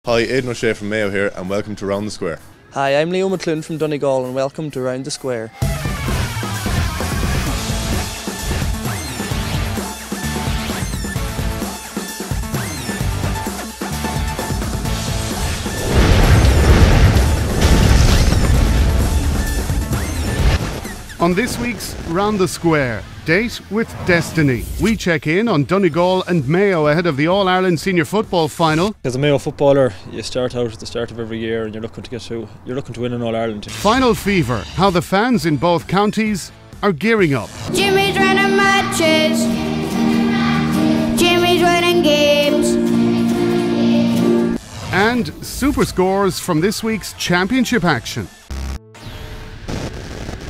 Hi, Aidan O'Shea from Mayo here, and welcome to Round the Square. Hi, I'm Leo McClune from Donegal, and welcome to Round the Square. On this week's Round the Square, Date with Destiny, we check in on Donegal and Mayo ahead of the All-Ireland Senior Football Final. As a Mayo footballer, you start out at the start of every year and you're looking to win an All-Ireland. Final fever, how the fans in both counties are gearing up. Jimmy's winning matches, Jimmy's winning games. And super scores from this week's championship action.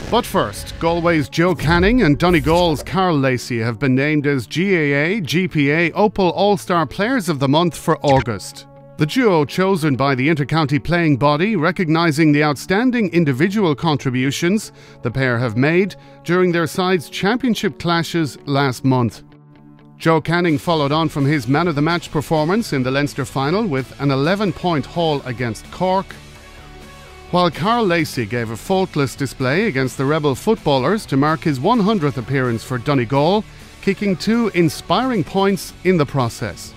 But first, Galway's Joe Canning and Donegal's Carl Lacey have been named as GAA, GPA, Opal All-Star Players of the Month for August. The duo chosen by the inter-county playing body, recognising the outstanding individual contributions the pair have made during their sides' championship clashes last month. Joe Canning followed on from his man-of-the-match performance in the Leinster final with an 11-point haul against Cork, while Carl Lacey gave a faultless display against the Rebel footballers to mark his 100th appearance for Donegal, kicking 2 inspiring points in the process.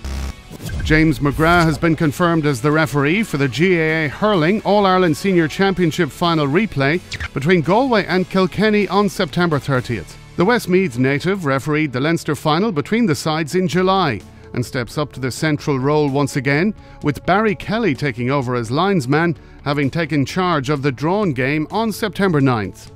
James McGrath has been confirmed as the referee for the GAA Hurling All-Ireland Senior Championship final replay between Galway and Kilkenny on September 30th. The Westmeath native refereed the Leinster final between the sides in July and steps up to the central role once again, with Barry Kelly taking over as linesman, having taken charge of the drawn game on September 9th.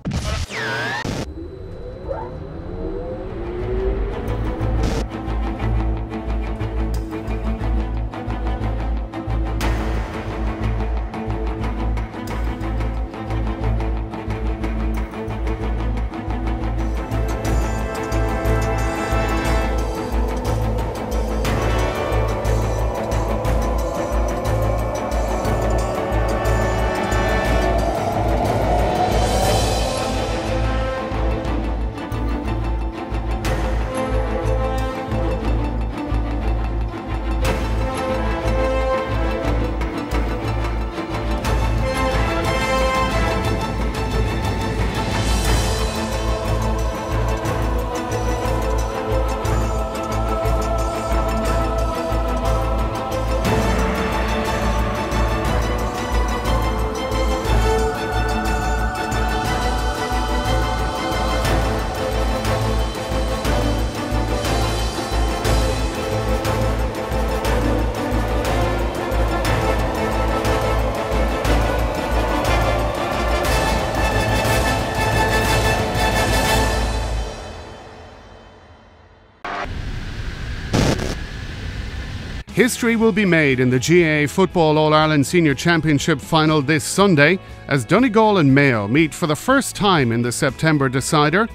History will be made in the GAA Football All-Ireland Senior Championship final this Sunday as Donegal and Mayo meet for the first time in the September decider.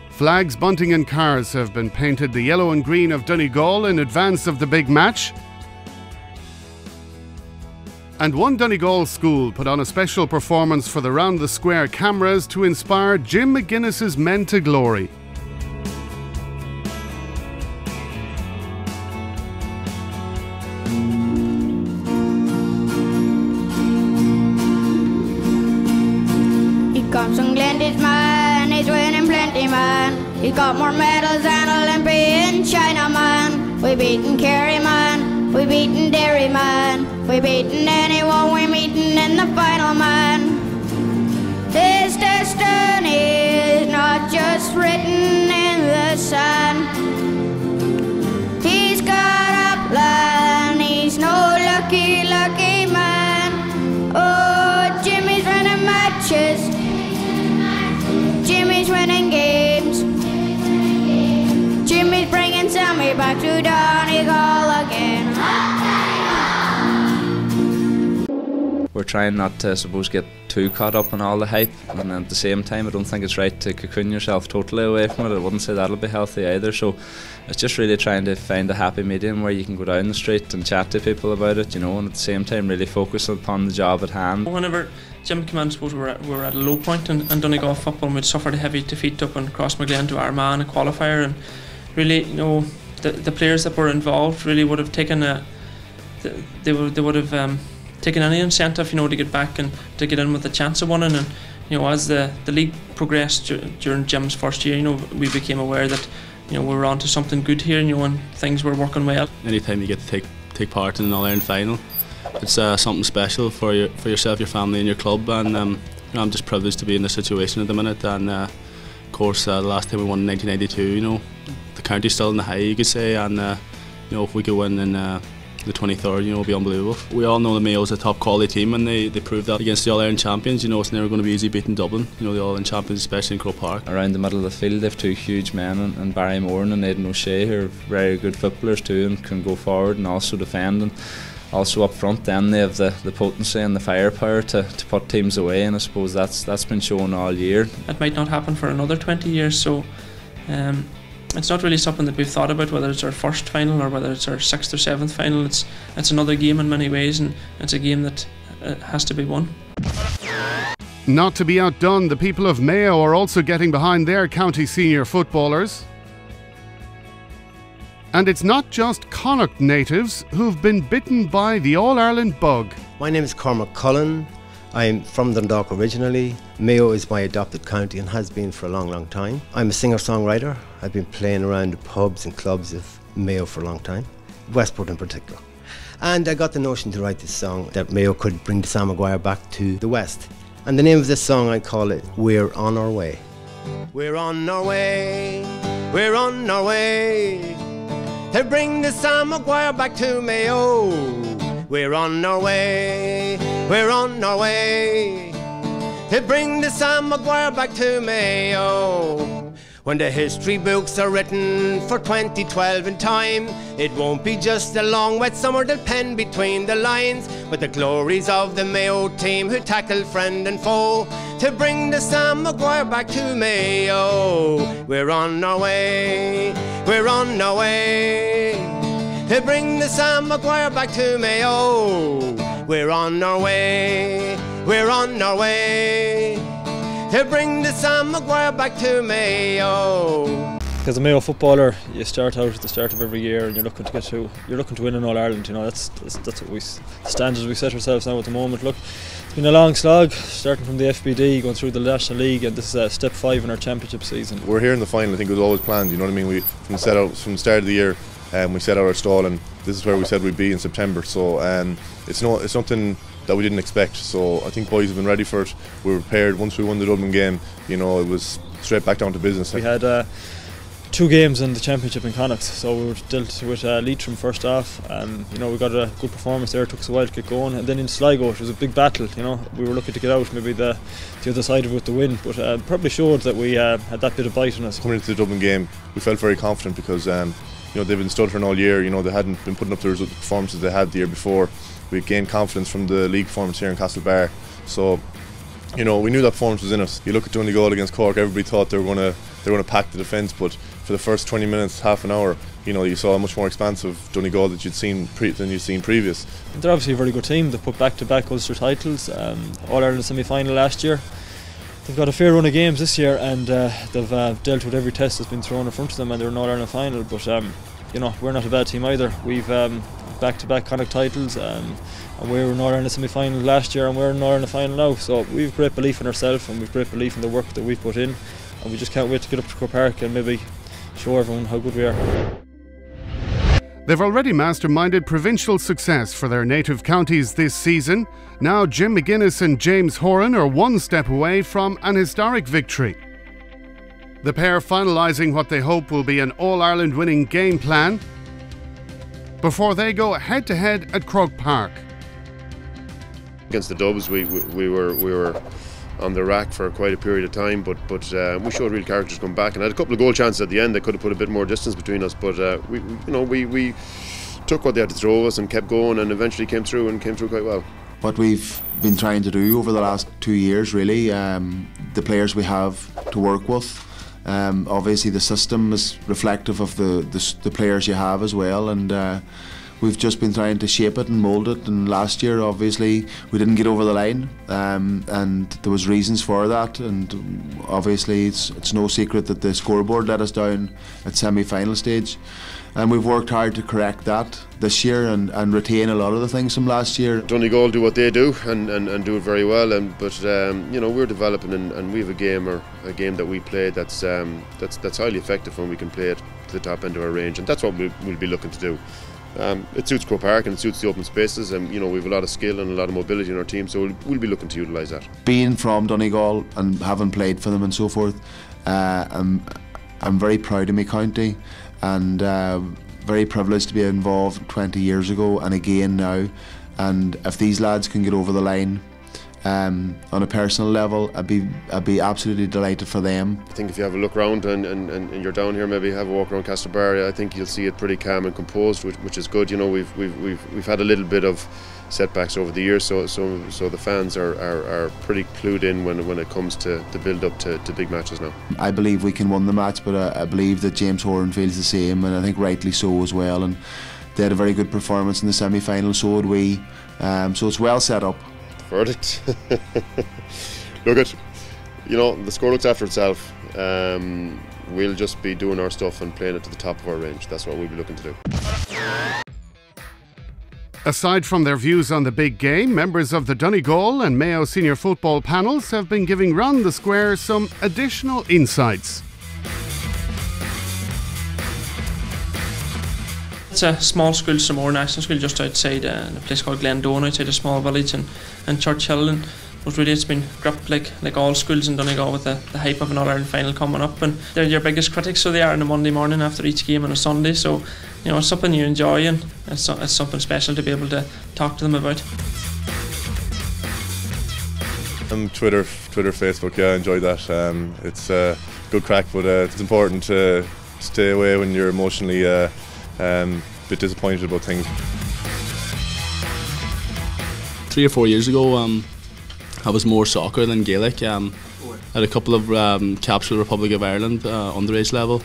Flags, bunting and cars have been painted the yellow and green of Donegal in advance of the big match. And one Donegal school put on a special performance for the Round the Square cameras to inspire Jim McGuinness's men to glory. Comes from Glendy's man, he's winning plenty man. He's got more medals than Olympian China man. We beaten Kerry man, we beaten Derry man, we beaten anyone we meeting in the final man. His destiny is not just written in the sand. He's got a plan, he's no lucky man. Oh, Jimmy's winning matches, Jimmy's winning games, Jimmy's bringing Sammy back to Donegal again. We're trying not to, I suppose, get too caught up on all the hype, and at the same time I don't think it's right to cocoon yourself totally away from it. I wouldn't say that'll be healthy either, so it's just really trying to find a happy medium where you can go down the street and chat to people about it, you know, and at the same time really focus upon the job at hand. Whenever Jim came in, I suppose we were at a low point in Donegal football, and we'd suffered a heavy defeat up in Crossmaglen to Armagh in a qualifier, and really, you know, the players that were involved really would have taken they would have taken any incentive, to get back and to get in with a chance of winning. And as the league progressed during Jim's first year, we became aware that we were on to something good here, and things were working well. Anytime you get to take part in an All-Ireland final, it's something special for yourself, your family and your club, and I'm just privileged to be in this situation at the minute. And of course, the last time we won in 1992, the county's still in the high, you could say, and if we could win in the 23rd, it'll be unbelievable. We all know the Mayo's a top quality team, and they proved that against the All-Ireland champions. It's never going to be easy beating Dublin, the All-Ireland champions, especially in Croke Park. Around the middle of the field they've two huge men and Barry Moran and Aidan O'Shea, who are very good footballers too and can go forward and also defend. And also up front then they have the potency and the firepower to put teams away, and I suppose that's been shown all year. It might not happen for another 20 years, so it's not really something that we've thought about, whether it's our first final or whether it's our 6th or 7th final. It's another game in many ways, and it's a game that has to be won. Not to be outdone, the people of Mayo are also getting behind their county senior footballers. And it's not just Connacht natives who've been bitten by the All-Ireland bug. My name is Cormac Cullen. I'm from Dundalk originally. Mayo is my adopted county and has been for a long, long time. I'm a singer-songwriter. I've been playing around the pubs and clubs of Mayo for a long time, Westport in particular. And I got the notion to write this song that Mayo could bring the Sam Maguire back to the West. And the name of this song, I call it We're On Our Way. We're on our way, we're on our way to bring the Sam Maguire back to Mayo. We're on our way, we're on our way to bring the Sam Maguire back to Mayo. When the history books are written for 2012 in time, it won't be just a long wet summer they'll pen between the lines, but the glories of the Mayo team who tackled friend and foe to bring the Sam Maguire back to Mayo. We're on our way, we're on our way to bring the Sam Maguire back to Mayo. We're on our way, we're on our way to bring the Sam Maguire back to Mayo. As a Mayo footballer, you start out at the start of every year and you're looking to win in All Ireland. That's what the standards we set ourselves now at the moment. Look, it's been a long slog, starting from the FBD, going through the National League, and this is step 5 in our championship season. We're here in the final. I think it was always planned. You know what I mean? We from the start of the year, we set out our stall, and this is where we said we'd be in September. So it's something that we didn't expect. So I think boys have been ready for it. We were prepared. Once we won the Dublin game, it was straight back down to business. We had 2 games in the championship in Connacht, so we were dealt with Leitrim first off. We got a good performance there. It took us a while to get going, and then in Sligo it was a big battle. We were lucky to get out, maybe the other side of it with the win, but probably showed that we had that bit of bite in us. Coming into the Dublin game, we felt very confident because they've been stuttering all year. They hadn't been putting up the performances they had the year before. We gained confidence from the league performance here in Castlebar. So, we knew that performance was in us. You look at Donegal against Cork, everybody thought they were going to pack the defence, but for the first 20 minutes, half an hour, you saw a much more expansive Donegal that than you'd seen previous. They're obviously a very good team. They put back-to-back Ulster titles, All-Ireland semi-final last year. They've got a fair run of games this year, and they've dealt with every test that's been thrown in front of them, and they're in All-Ireland final. But we're not a bad team either. We've back-to-back Connacht titles, and we were in All-Ireland semi-final last year, and we're in All-Ireland final now. So we've great belief in ourselves, and we've great belief in the work that we've put in, and we just can't wait to get up to Croke Park and maybe show everyone how good we are. They've already masterminded provincial success for their native counties this season. Now Jim McGuinness and James Horan are one step away from an historic victory. The pair finalising what they hope will be an All-Ireland winning game plan before they go head-to-head at Croke Park. Against the Dubs, we were on the rack for quite a period of time, but we showed real character to come back, and had a couple of goal chances at the end that could have put a bit more distance between us. But we took what they had to throw us and kept going, and eventually came through quite well. What we've been trying to do over the last 2 years, really, the players we have to work with. Obviously the system is reflective of the players you have as well, and we've just been trying to shape it and mould it, and last year obviously we didn't get over the line, and there was reasons for that, and obviously it's no secret that the scoreboard let us down at semi-final stage, and we've worked hard to correct that this year and retain a lot of the things from last year. Donegal do what they do and do it very well, but you know, we're developing and we have a game that we play that's highly effective when we can play it to the top end of our range, and that's what we'll be looking to do. It suits Croke Park and it suits the open spaces, and you know, we have a lot of skill and a lot of mobility in our team, so we'll be looking to utilise that. Being from Donegal and having played for them and so forth, I'm very proud of my county, and very privileged to be involved 20 years ago and again now, and if these lads can get over the line on a personal level, I'd be absolutely delighted for them. I think if you have a look around and you're down here, maybe have a walk around Castlebar, I think you'll see it pretty calm and composed, which is good. You know, we've had a little bit of setbacks over the years, so the fans are pretty clued in when it comes to the build up to big matches now. I believe we can win the match, but I believe that James Horan feels the same, and I think rightly so as well, and they had a very good performance in the semi-final, so would we, so it's well set up. Verdict. Look at, you know, the score looks after itself. We'll just be doing our stuff and playing it to the top of our range. That's what we'll be looking to do. Aside from their views on the big game, members of the Donegal and Mayo senior football panels have been giving Round the Square some additional insights. It's a small school, Samore National School, just outside a place called Glendone, outside a small village in Churchill. But really, it's been gripped like all schools in Donegal with the hype of an All-Ireland final coming up, and they're your biggest critics, so they are on a Monday morning after each game on a Sunday. So, you know, it's something you enjoy, and it's something special to be able to talk to them about. Twitter, Facebook, yeah, I enjoy that. It's good crack, but it's important to stay away when you're emotionally a bit disappointed about things. 3 or 4 years ago, I was more soccer than Gaelic. I had a couple of caps for the Republic of Ireland underage level,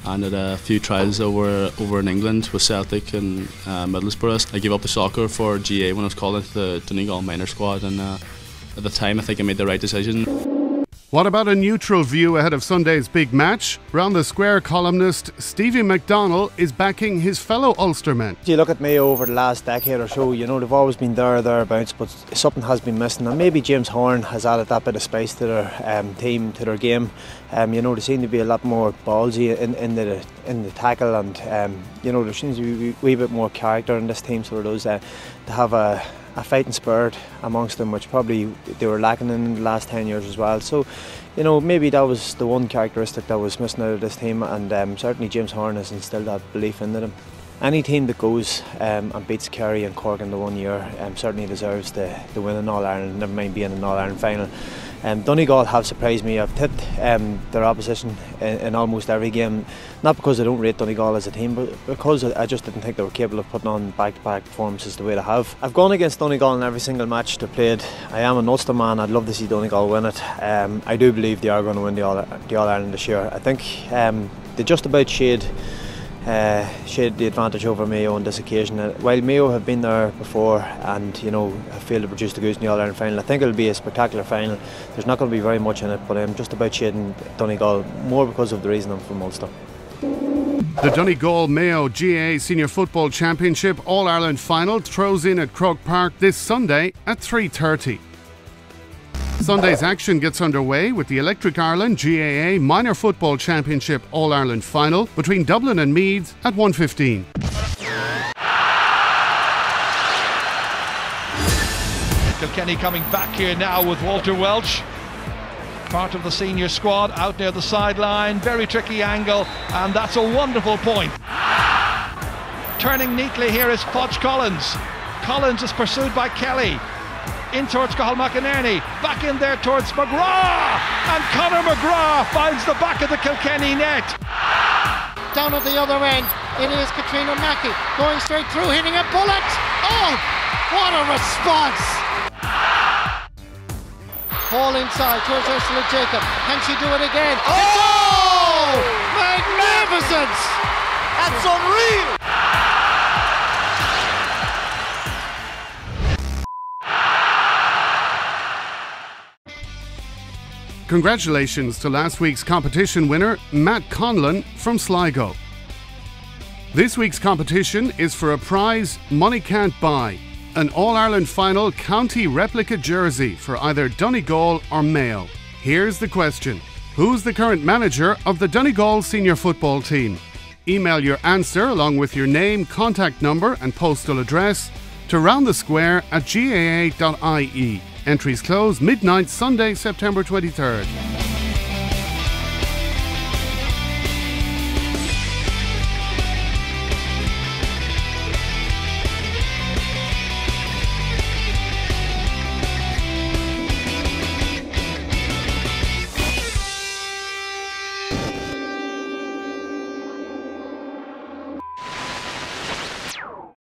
and had a few trials over in England with Celtic and Middlesbrough. I gave up the soccer for GAA when I was called into the Donegal minor squad, and at the time I think I made the right decision. What about a neutral view ahead of Sunday's big match? Round the Square columnist Steven McDonnell is backing his fellow Ulstermen. You look at Mayo over the last decade or so, you know, they've always been thereabouts, but something has been missing, and maybe James Horan has added that bit of space to their team, to their game. You know, they seem to be a lot more ballsy in the tackle, and you know, there seems to be a wee bit more character in this team, so those to have a fighting spirit amongst them, which probably they were lacking in the last 10 years as well. So, you know, maybe that was the one characteristic that was missing out of this team, and certainly James Horan has instilled that belief into them. Any team that goes and beats Kerry and Cork in the 1 year certainly deserves to win an All-Ireland, never mind being an All-Ireland final. Donegal have surprised me. I've tipped their opposition in almost every game, not because I don't rate Donegal as a team, but because I just didn't think they were capable of putting on back-to-back performances the way they have. I've gone against Donegal in every single match they've played. I am an Ulster man. I'd love to see Donegal win it. I do believe they are going to win the All-Ireland this year. I think they just about shade the advantage over Mayo on this occasion. While Mayo have been there before and, you know, have failed to produce the goods in the All-Ireland final, I think it'll be a spectacular final. There's not going to be very much in it, but I'm just about shading Donegal more because of the reason I'm from Ulster. The Donegal Mayo GAA Senior Football Championship All-Ireland final throws in at Croke Park this Sunday at 3:30. Sunday's action gets underway with the Electric Ireland GAA Minor Football Championship All-Ireland final between Dublin and Meath at 1:15. Kilkenny coming back here now with Walter Welch, part of the senior squad, out near the sideline. Very tricky angle, and that's a wonderful point. Turning neatly here is Podge Collins. Collins is pursued by Kelly. In towards Cathal McInerney, back in there towards McGrath, and Conor McGrath finds the back of the Kilkenny net. Down at the other end, it is Katrina Mackey, going straight through, hitting a bullet. Oh, what a response! Ball inside towards Ursula Jacob, can she do it again? Oh! Magnificent! That's unreal! Congratulations to last week's competition winner, Matt Conlon from Sligo. This week's competition is for a prize money can't buy, an All-Ireland final county replica jersey for either Donegal or Mayo. Here's the question. Who's the current manager of the Donegal senior football team? Email your answer along with your name, contact number and postal address to roundthesquare@GAA.ie. Entries close midnight Sunday, September 23rd.